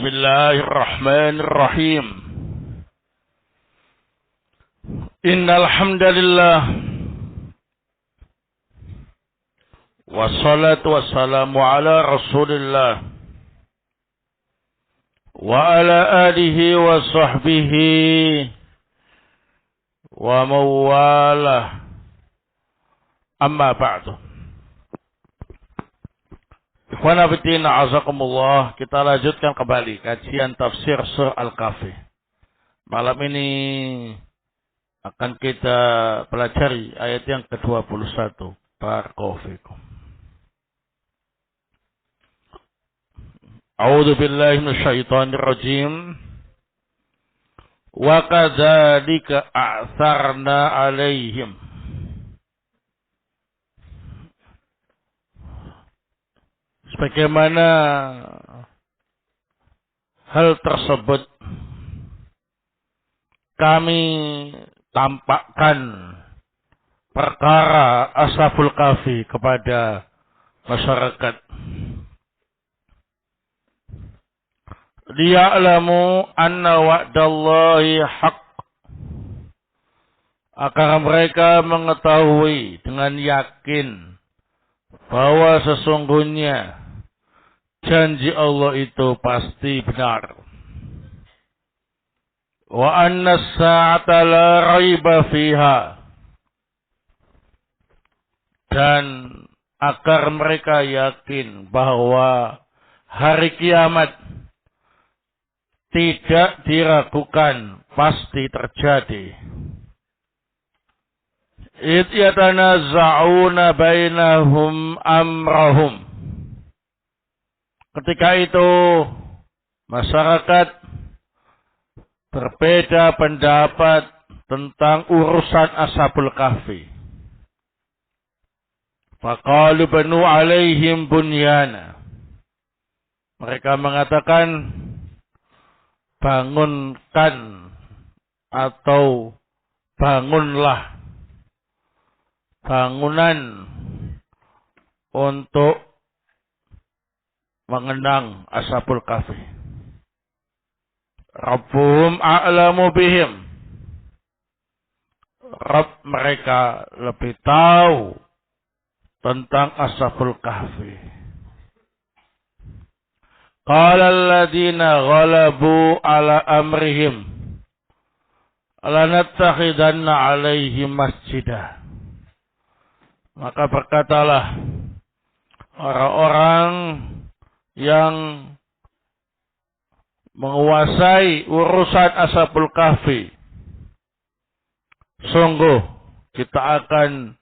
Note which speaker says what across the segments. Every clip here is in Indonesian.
Speaker 1: Bismillahirrahmanirrahim. Innal hamdalillah wassalatu wassalamu ala Rasulillah wa ala alihi wa sahbihi wa mawalah. Amma ba'du. Ikhwana fillah, azakumullah, kita lanjutkan kembali kajian tafsir surah Al-Kahfi. Malam ini akan kita pelajari ayat yang ke-21. Barakallahu fikum. A'udzu billahi minasyaitonir rajim. Wa kadzalika a'tsarna 'alaihim. Sebagaimana hal tersebut kami tampakkan perkara Ashabul Kahfi kepada masyarakat. Liya'lamu anna wa'dallahi haqq, agar mereka mengetahui dengan yakin bahwa sesungguhnya janji Allah itu pasti benar. Wa anna as-sa'ata la raiba fiha, dan agar mereka yakin bahwa hari kiamat tidak diragukan, pasti terjadi. Id yatanazza'una bainahum amrahum. Ketika itu masyarakat berbeda pendapat tentang urusan Ashabul Kahfi. Faqalu banu alaihim bunyana. Mereka mengatakan, bangunkan atau bangunlah bangunan untuk mengenang Ashabul Kahfi. Rabbuhum a'lamu bihim. Rabb mereka lebih tahu tentang Ashabul Kahfi. Qala alladhina ghalabu ala amrihim lanattakhidanna alaihim masjidah. Maka berkatalah orang-orang yang menguasai urusan Ashabul Kahfi, sungguh kita akan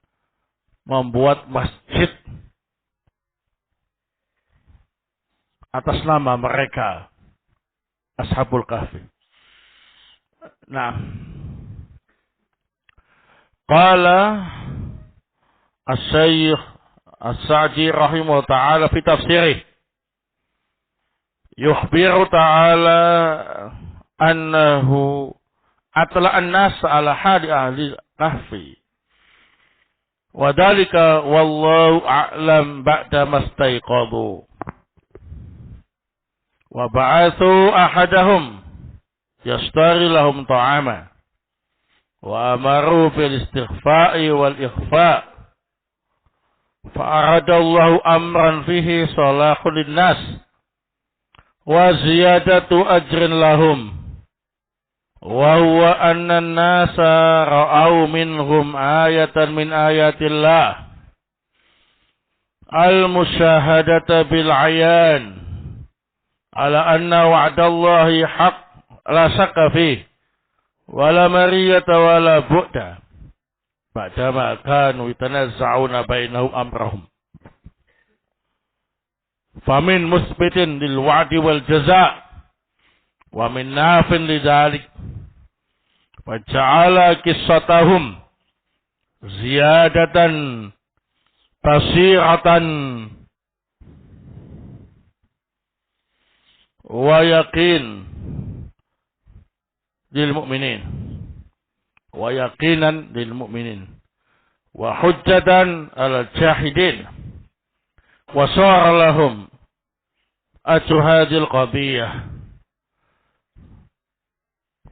Speaker 1: membuat masjid atas nama mereka, Ashabul Kahfi. Nah, qala As-Syaikh As-Sa'di rahimahullah ta'ala fi tafsirih, yukhbiru ta'ala annahu atla an-nas ala hali ahli kahfi. Wa dhalika wallahu a'lam ba'da mastaiqadhu. Wa ba'athu ahadahum yashtari lahum ta'ama. Wa amaru bil istighfa'i wal ikhfa'. Fa'aradallahu amran fihi salahun linnas wa ziyadatu ajrin lahum. Wa huwa anna an-nasa ra'au minhum ayatan min ayatillah al-musyahadata bil 'ayan ala anna wa'dallahi haqq la syakka fihi wa la mariyata wa la bu'da ba'dama kanu yatanazza'una bainahum amrahum. Famin musbitin lil wa'di wal jazaa wa min nafin lidzalik wa ja'ala qissatahum ziyadatan basiratan wa yaqin lil mu'minin wa yaqinan lil mu'minin wa hujjatan al jahidin wa sara lahum ajru hadhil qadiyah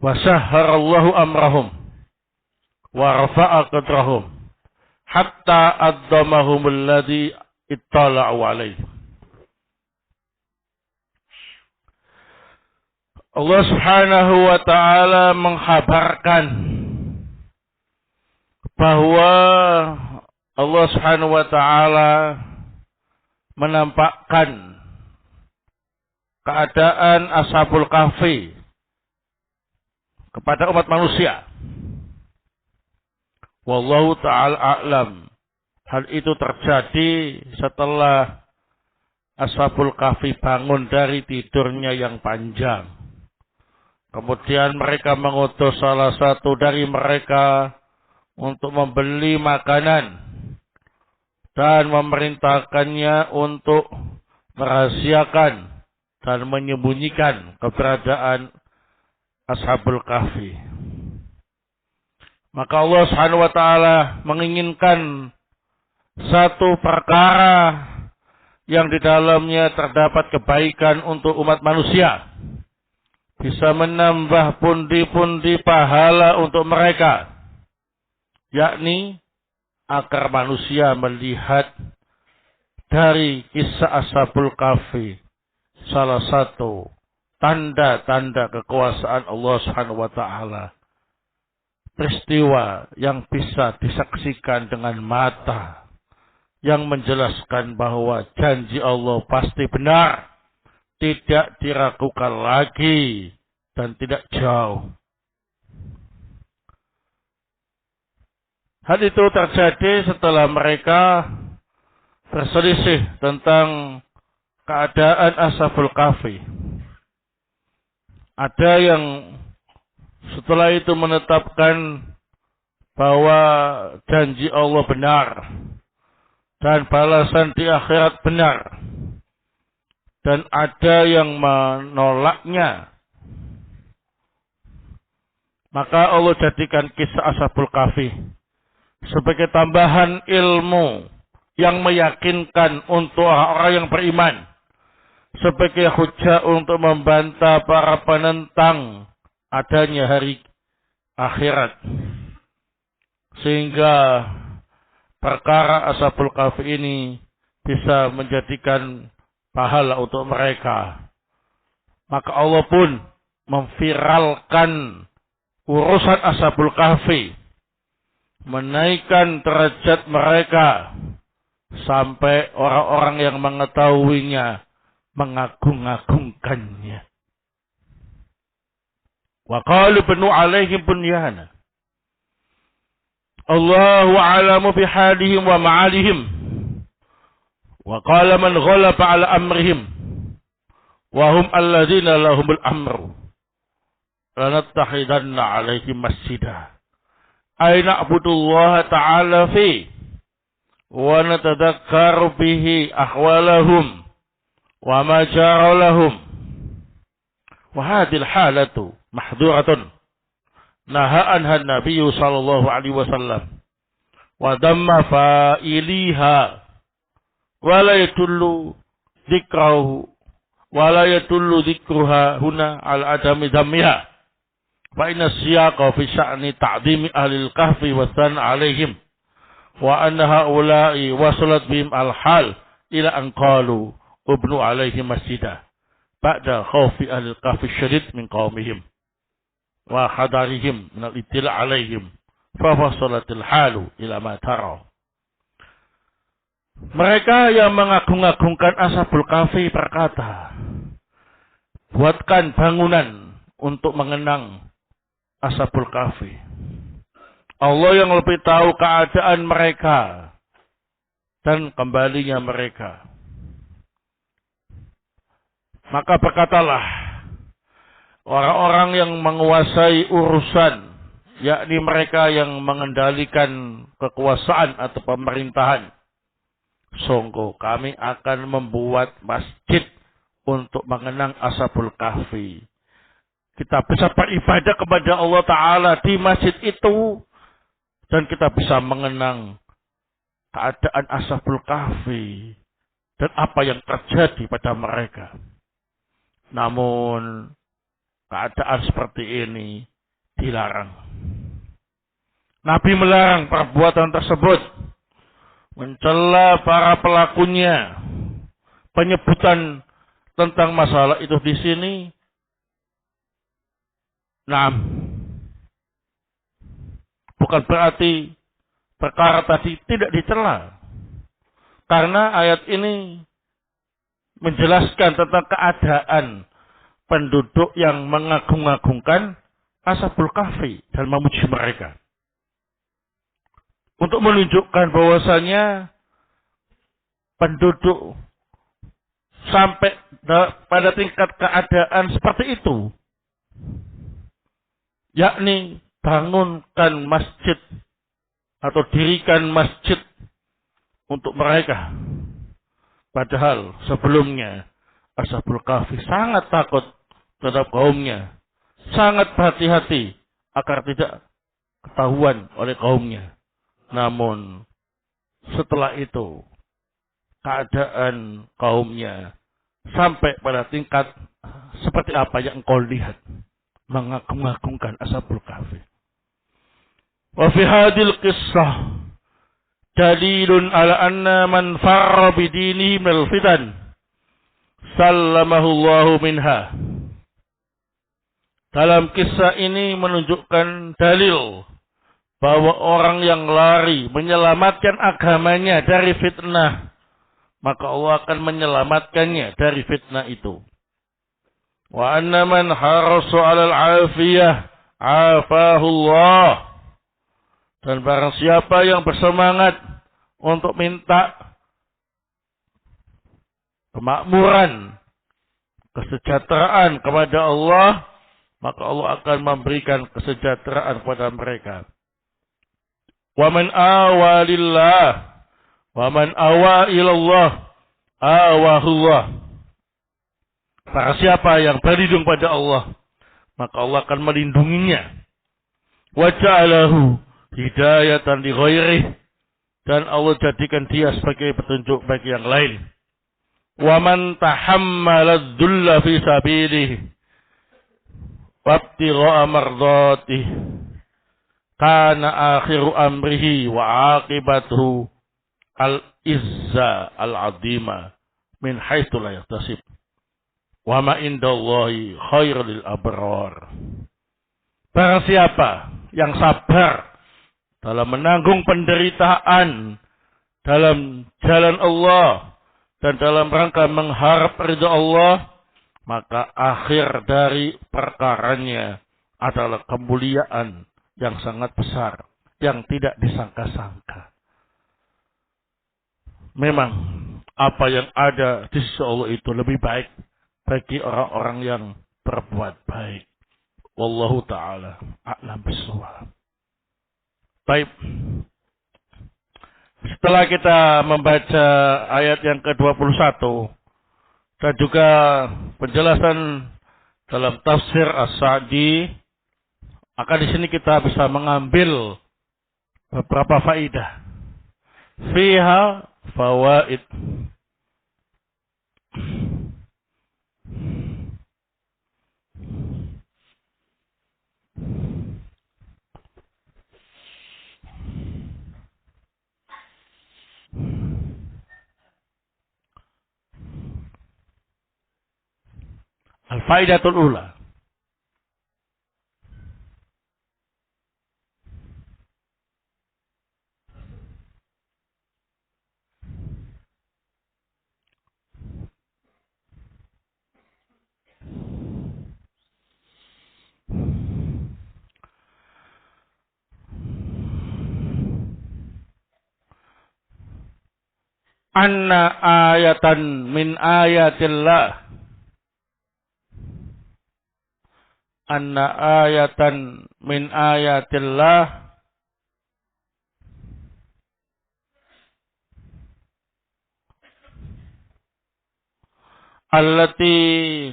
Speaker 1: wa sahharallahu amrahum wa rafa'a qadrahum hatta addamahum alladhi ittala'u alaihi. Allah Subhanahu wa ta'ala mengkhabarkan bahwa Allah Subhanahu wa ta'ala menampakkan keadaan Ashabul Kahfi kepada umat manusia. Wallahu ta'ala a'lam. Hal itu terjadi setelah Ashabul Kahfi bangun dari tidurnya yang panjang. Kemudian mereka mengutus salah satu dari mereka untuk membeli makanan dan memerintahkannya untuk merahasiakan dan menyembunyikan keberadaan Ashabul Kahfi. Maka Allah Subhanahu wa ta'ala menginginkan satu perkara yang di dalamnya terdapat kebaikan untuk umat manusia. Bisa menambah pundi-pundi pahala untuk mereka. Yakni agar manusia melihat dari kisah Ashabul Kahfi salah satu tanda-tanda kekuasaan Allah Subhanahu wa ta'ala. Peristiwa yang bisa disaksikan dengan mata, yang menjelaskan bahwa janji Allah pasti benar, tidak diragukan lagi dan tidak jauh. Hal itu terjadi setelah mereka berselisih tentang keadaan Ashabul Kahfi. Ada yang setelah itu menetapkan bahwa janji Allah benar dan balasan di akhirat benar. Dan ada yang menolaknya. Maka Allah jadikan kisah Ashabul Kahfi sebagai tambahan ilmu yang meyakinkan untuk orang-orang yang beriman. Sebagai hujah untuk membantah para penentang adanya hari akhirat. Sehingga perkara Ashabul Kahfi ini bisa menjadikan pahala untuk mereka. Maka Allah pun memviralkan urusan Ashabul Kahfi, menaikkan derajat mereka sampai orang-orang yang mengetahuinya mengagung-agungkannya. Wa qalu banu alaihim bunyana. Allahu a'lamu bihalihim wa ma'alihim. Wa qala man ghalaba ala amrihim wa hum alladzina lahumul amru lanattakhidanna alaihim masjidah ay na'budullaha ta'ala fi wa natadakkaru bihi ahwalahum wa ma jara lahum wa hadhil halatu mahdhuratun naha anha an-nabiy sallallahu alaihi wasallam wa damma fa'iliha wala yatullu dzikrahu wala yatullu dzikruha huna al adami dhammiha fa inna siyaqa fi sya'ni ta'dhimi ahli al-kahfi wa san alaihim wa anna haula'i wasalat bihim al-hal ila an qalu ubnu alaihim masjidah ba'da khawfi ahli al-kahfi syadid min qaumihim wa hadarihim min al-ittila' alaihim fa wasalatil halu ila ma tara. Mereka yang mengagung-agungkan Ashabul Kahfi berkata, buatkan bangunan untuk mengenang Ashabul Kahfi. Allah yang lebih tahu keadaan mereka dan kembalinya mereka. Maka berkatalah orang-orang yang menguasai urusan, yakni mereka yang mengendalikan kekuasaan atau pemerintahan. Sungguh kami akan membuat masjid untuk mengenang Ashabul Kahfi. Kita bisa beribadah kepada Allah Ta'ala di masjid itu. Dan kita bisa mengenang keadaan Ashabul Kahfi. Dan apa yang terjadi pada mereka. Namun keadaan seperti ini dilarang. Nabi melarang perbuatan tersebut, mencela para pelakunya. Penyebutan tentang masalah itu di sini, nah, bukan berarti perkara tadi tidak dicela. Karena ayat ini menjelaskan tentang keadaan penduduk yang mengagung-agungkan Ashabul Kahfi dan memuji mereka. Untuk menunjukkan bahwasanya penduduk sampai pada tingkat keadaan seperti itu, yakni bangunkan masjid atau dirikan masjid untuk mereka. Padahal sebelumnya Ashabul Kahfi sangat takut terhadap kaumnya, sangat berhati-hati agar tidak ketahuan oleh kaumnya. Namun setelah itu keadaan kaumnya sampai pada tingkat seperti apa yang engkau lihat, mengagung-agungkan Ashabul Kahfi. Wa fi hadil qissah dalilun ala anna man farra bidinihi minal fitan sallamahu Allahu minha. Dalam kisah ini menunjukkan dalil bahwa orang yang lari menyelamatkan agamanya dari fitnah, maka Allah akan menyelamatkannya dari fitnah itu. Wa anna man harasa 'alal 'afiyah 'afahu Allah. Dan barang siapa yang bersemangat untuk minta kemakmuran, kesejahteraan kepada Allah, maka Allah akan memberikan kesejahteraan kepada mereka. Wa man awa lillah, wa man awa ilallah, awahullah. Para siapa yang berlindung pada Allah, maka Allah akan melindunginya. Wa ja'alahu hidayatan li ghairihi, dan Allah jadikan dia sebagai petunjuk bagi yang lain. Wa man tahammala dhulla fi sabilihi wabtigha'a mardhatih kana akhiru amrihi wa aqibatuhu al-izza al-'azima min haitsu la yahtasib wa ma indallahi khairul lil abrar. Barang siapa yang sabar dalam menanggung penderitaan dalam jalan Allah dan dalam rangka mengharap ridha Allah, maka akhir dari perkaranya adalah kemuliaan yang sangat besar, yang tidak disangka-sangka. Memang apa yang ada di sisi Allah itu lebih baik bagi orang-orang yang berbuat baik. Wallahu ta'ala a'lam bishawab. Baik. Setelah kita membaca ayat yang ke-21 dan juga penjelasan dalam tafsir As-Sa'di, maka di sini kita bisa mengambil beberapa faidah. Fiha fawaid. Al-faidatul ula. Anna ayatan min ayatillah. Anna ayatan min ayatillah allati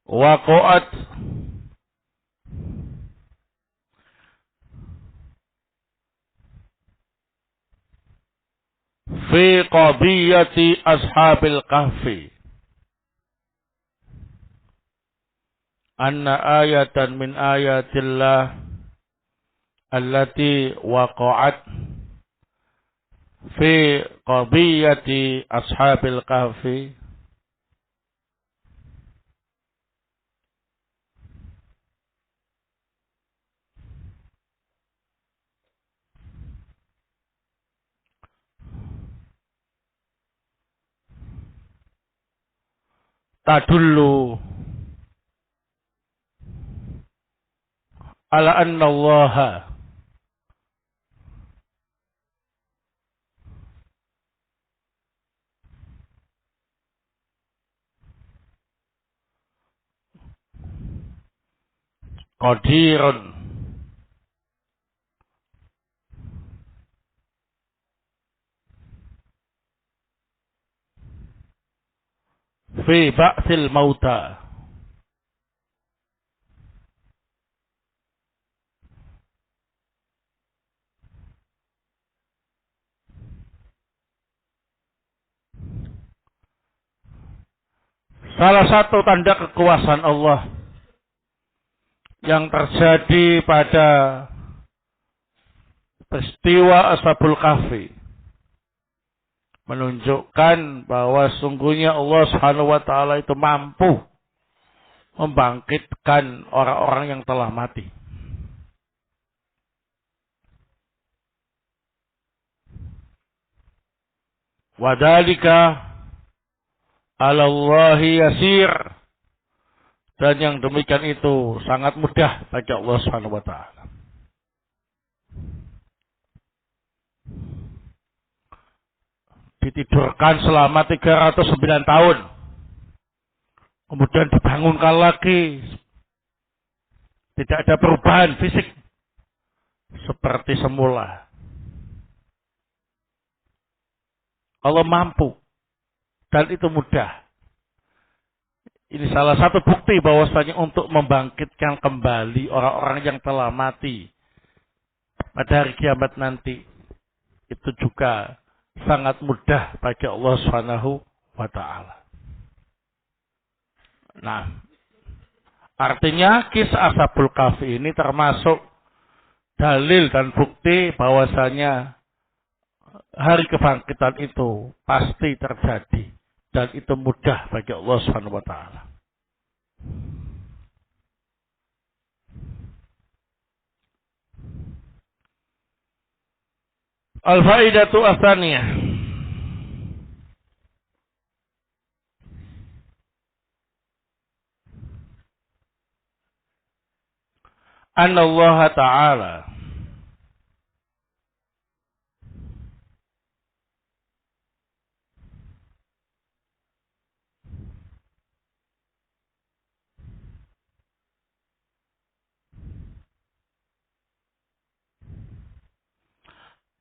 Speaker 1: waqa'at fi qadiyati ashabil kahfi anna ayatan min ayatillah allati waqa'at fi qadiyati ashabil kahfi tadullu ala anna allaha qadirun fi ba'tsil mauta. Salah satu tanda kekuasaan Allah yang terjadi pada peristiwa Ashabul Kahfi menunjukkan bahwa sungguhnya Allah Subhanahu wa taala itu mampu membangkitkan orang-orang yang telah mati. Wadhalika 'ala Allahi yasir, dan yang demikian itu sangat mudah bagi Allah Subhanahu wa taala. Ditidurkan selama 309 tahun. Kemudian dibangunkan lagi. Tidak ada perubahan fisik seperti semula. Allah mampu. Dan itu mudah. Ini salah satu bukti bahwasanya untuk membangkitkan kembali orang-orang yang telah mati pada hari kiamat nanti, itu juga sangat mudah bagi Allah Subhanahu wa taala. Nah, artinya kisah Ashabul Kahfi ini termasuk dalil dan bukti bahwasanya hari kebangkitan itu pasti terjadi dan itu mudah bagi Allah Subhanahu wa taala. Al-faidatu ats-tsaniyah. Anna Allah Ta'ala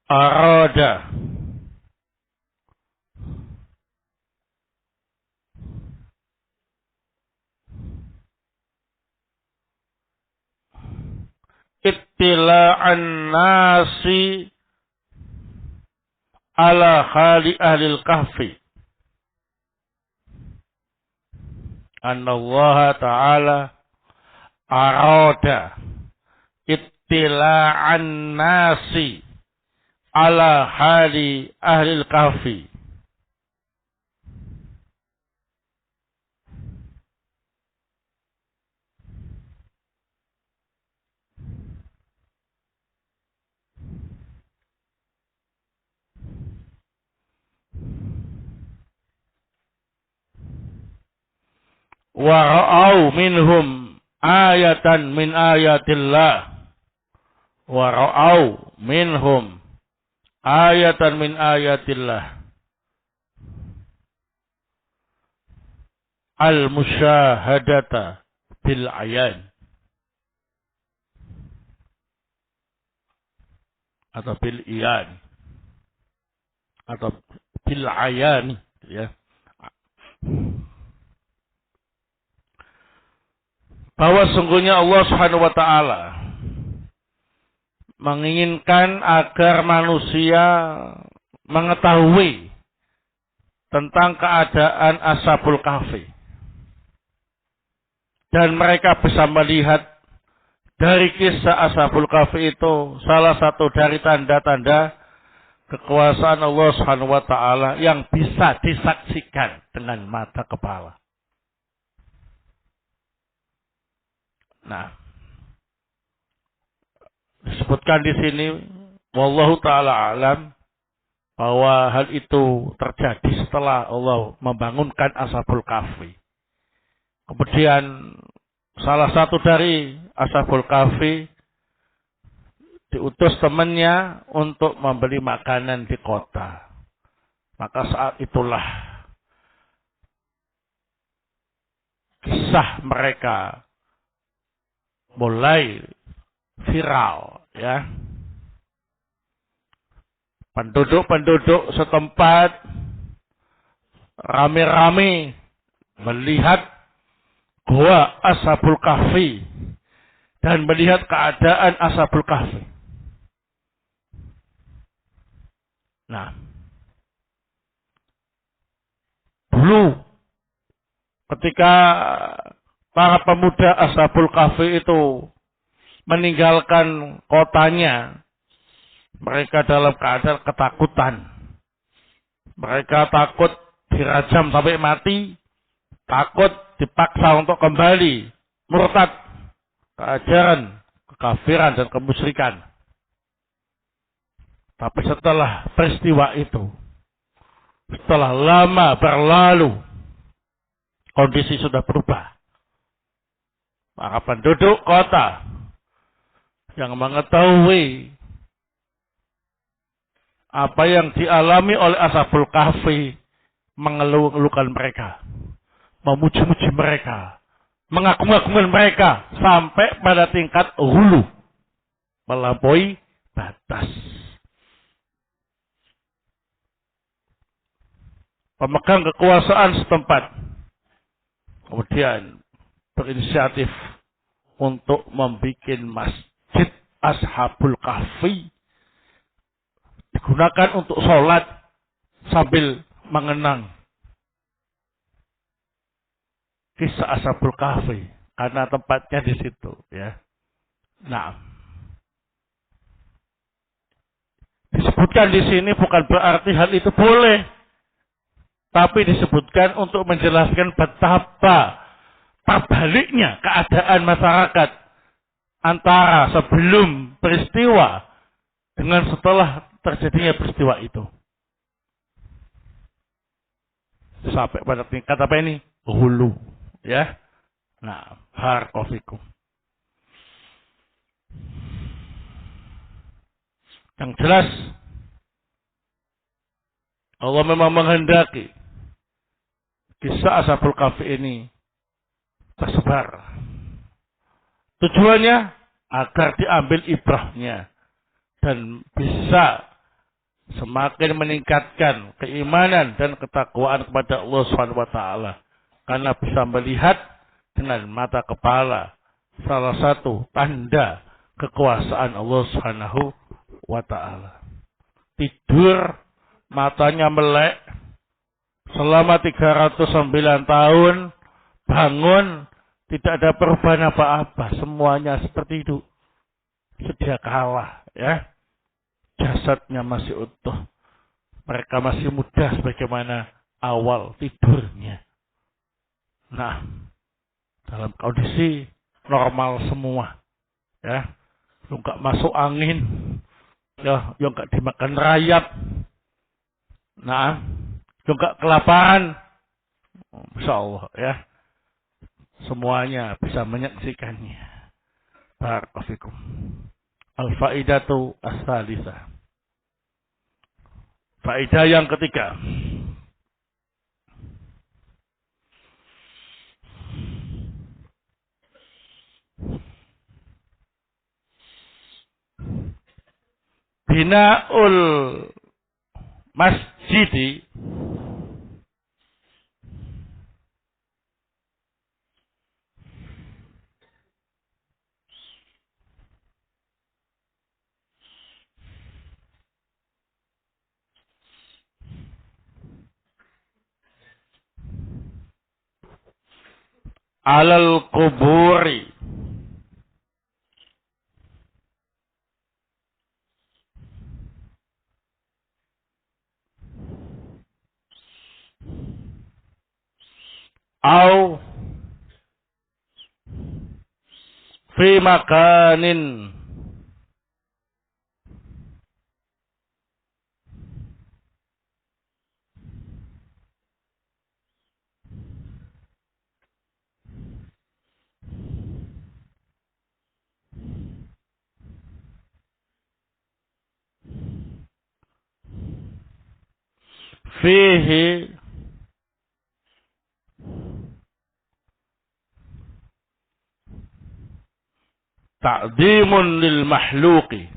Speaker 1: arada ittila'an nasi ala hali ahli kahfi. Anna Allah Ta'ala arada ittila'an nasi ala hali ahli kahfi. Wa ra'au minhum ayatan min ayatillah. Wa ra'au minhum ayatan min ayatillah. Al-musyahadata bil ayan. Atau bil iyan. Atau bil ayan. Ya. bahwa sungguhnya Allah Subhanahu wa taala menginginkan agar manusia mengetahui tentang keadaan Ashabul Kahfi. Dan mereka bisa melihat dari kisah Ashabul Kahfi itu salah satu dari tanda-tanda kekuasaan Allah Subhanahu wa taala yang bisa disaksikan dengan mata kepala. Nah, disebutkan di sini wallahu taala alam bahwa hal itu terjadi setelah Allah membangunkan Ashabul Kahfi. Kemudian salah satu dari Ashabul Kahfi diutus temannya untuk membeli makanan di kota. Maka saat itulah kisah mereka mulai viral, ya. Penduduk-penduduk setempat rame-rame melihat gua Ashabul Kahfi dan melihat keadaan Ashabul Kahfi. Nah, dulu ketika para pemuda Ashabul Kahfi itu meninggalkan kotanya, mereka dalam keadaan ketakutan. Mereka takut dirajam sampai mati, takut dipaksa untuk kembali murtad ke ajaran kekafiran dan kemusyrikan. Tapi setelah peristiwa itu, setelah lama berlalu, kondisi sudah berubah. Para penduduk kota yang mengetahui apa yang dialami oleh Ashabul Kahfi mengeluh-elukan mereka, memuji-muji mereka, mengagung-agungkan mereka sampai pada tingkat hulu, melampaui batas. Pemegang kekuasaan setempat kemudian berinisiatif untuk membuat masjid Ashabul Kahfi digunakan untuk sholat sambil mengenang kisah Ashabul Kahfi karena tempatnya di situ, ya. Nah, disebutkan di sini bukan berarti hal itu boleh, tapi disebutkan untuk menjelaskan betapa terbaliknya keadaan masyarakat antara sebelum peristiwa dengan setelah terjadinya peristiwa itu. Sampai pada tingkat apa ini? Hulu, ya. Nah, barakallahu. Yang jelas Allah memang menghendaki kisah Ashabul Kahfi ini tersebar. Tujuannya agar diambil ibrahnya dan bisa semakin meningkatkan keimanan dan ketakwaan kepada Allah Subhanahu wa taala karena bisa melihat dengan mata kepala salah satu tanda kekuasaan Allah Subhanahu wa taala. Tidur matanya melek selama 309 tahun, bangun tidak ada perubahan apa-apa, semuanya seperti itu. Sedia kalah, ya. Jasadnya masih utuh. Mereka masih muda sebagaimana awal tidurnya. Nah, dalam kondisi normal semua, ya. Yang enggak masuk angin, ya, yang enggak dimakan rayap. Nah, yang enggak kelaparan. Masya Allah, ya. Semuanya bisa menyaksikannya. Barakallahu fikum. Al-faidatu as-salisah. Faedah yang ketiga. Bina'ul masjidi alal kuburi au fi makanin fihi ta'zimun lil mahluqi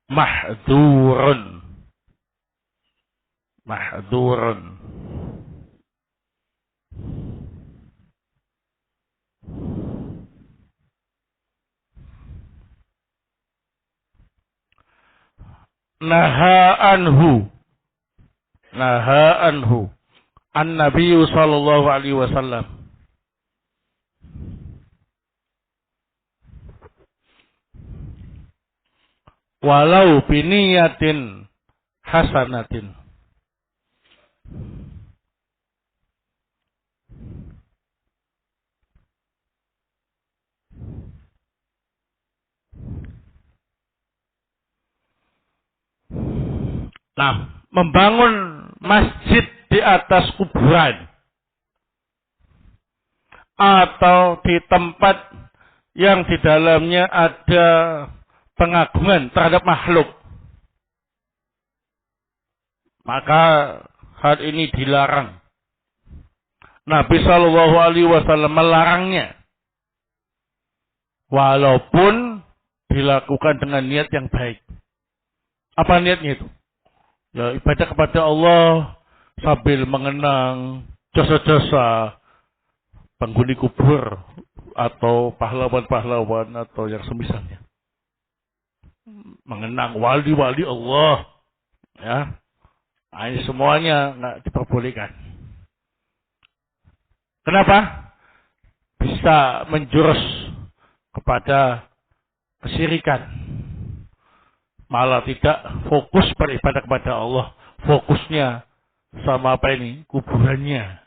Speaker 1: mahdurun mahdurun naha anhu an Nabi sallallahu alaihi wasallam walau biniyatin hasanatin. Nah, membangun masjid di atas kuburan atau di tempat yang di dalamnya ada pengagungan terhadap makhluk, maka hal ini dilarang. Nabi Shallallahu Alaihi Wasallam melarangnya, walaupun dilakukan dengan niat yang baik. Apa niatnya itu? Ya, ibadah kepada Allah sambil mengenang jasa-jasa penghuni kubur atau pahlawan-pahlawan atau yang semisalnya. Mengenang wali-wali Allah. Ya. Nah, ini semuanya nggak diperbolehkan. Kenapa? Bisa menjurus kepada kesyirikan. Malah tidak fokus beribadah kepada Allah. Fokusnya sama apa ini? Kuburannya.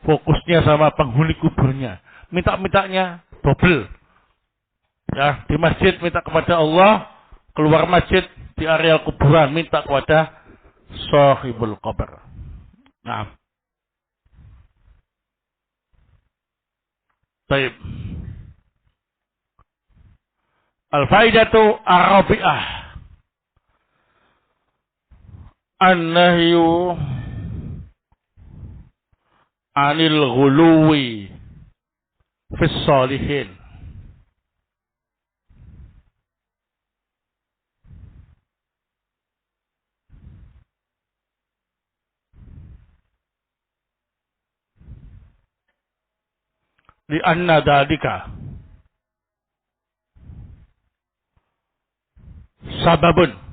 Speaker 1: Fokusnya sama penghuni kuburnya. Minta-mintanya double. Ya, di masjid minta kepada Allah. Keluar masjid di area kuburan minta kepada sahibul qabr. Nah. Baik. Al-faidatu ar-rabi'ah. An-nahyu anil ghuluwi fis salihin. Li anna dalika sababun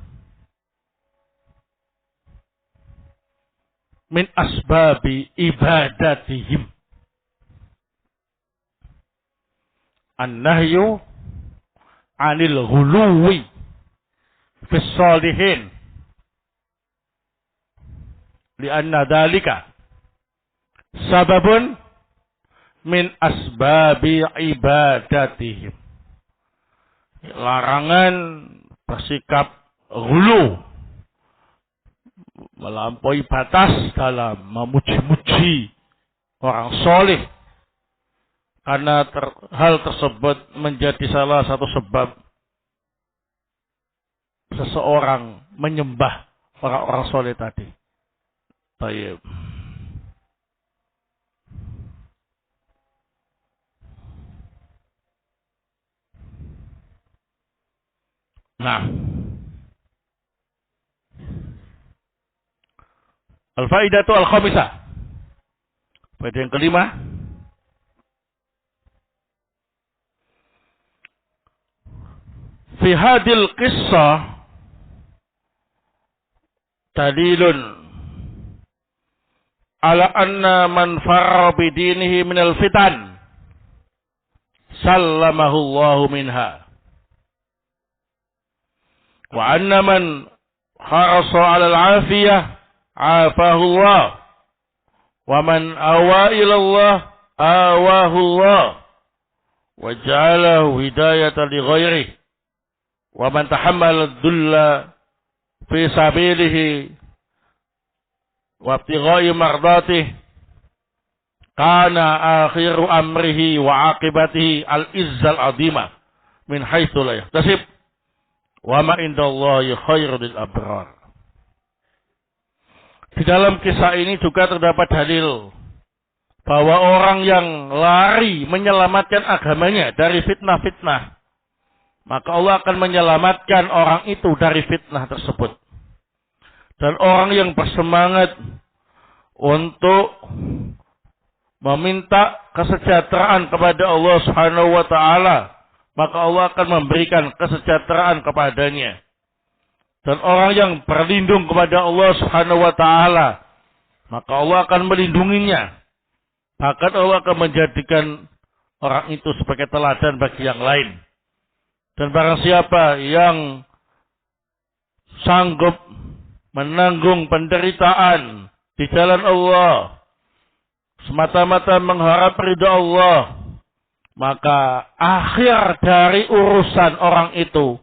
Speaker 1: min asbabi ibadatihim. An-nahyu anil ghuluwi fis salihin lianna dalika sababun min asbabi ibadatihim. Larangan bersikap ghulu, melampaui batas dalam memuji-muji orang soleh, karena hal tersebut menjadi salah satu sebab seseorang menyembah orang-orang soleh tadi. Baik. Nah, al-faidatu al-khamisah. Faedah yang kelima, Fi hadil qissah dalilun ala anna man farra bidinihi minal fitan sallamahu Allahu minha wa anna man harasa 'ala al-'afiyah 'afahu Allah wa man awa ila Allah awahu Allah wa ja'alahu hidayatan li ghairihi wa man tahammala ad-dulla fi sabilihi wa ibtigha'i mardatihi kana akhiru amrihi wa aqibatihi al-izzal azima min haitsu la yahtasib wa ma indallahi khairul lil abrar. Di dalam kisah ini juga terdapat dalil bahwa orang yang lari menyelamatkan agamanya dari fitnah-fitnah, maka Allah akan menyelamatkan orang itu dari fitnah tersebut. Dan orang yang bersemangat untuk meminta kesejahteraan kepada Allah Subhanahu wa taala, maka Allah akan memberikan kesejahteraan kepadanya. Dan orang yang berlindung kepada Allah Subhanahu wa taala, maka Allah akan melindunginya. Bahkan Allah akan menjadikan orang itu sebagai teladan bagi yang lain. Dan barang siapa yang sanggup menanggung penderitaan di jalan Allah, semata-mata mengharap ridha Allah, maka akhir dari urusan orang itu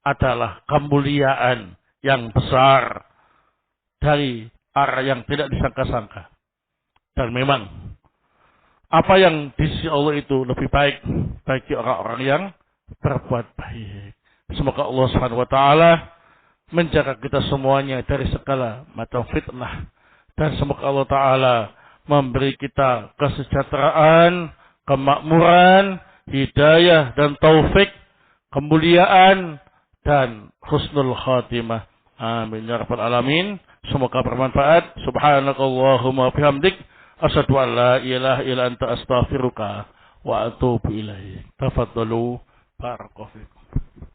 Speaker 1: adalah kemuliaan yang besar dari arah yang tidak disangka-sangka. Dan memang apa yang di sisi Allah itu lebih baik bagi orang-orang yang berbuat baik. Semoga Allah Subhanahu wa taala menjaga kita semuanya dari segala macam fitnah, dan semoga Allah taala memberi kita kesejahteraan, kemakmuran, hidayah dan taufik, kemuliaan dan husnul khatimah. Amin ya rabbal alamin. Semoga bermanfaat. Subhanakallahumma bihamdik asyhadu an la ilaha illa anta astaghfiruka wa atubu ilaik. Tafadhalu barakallahu fikum.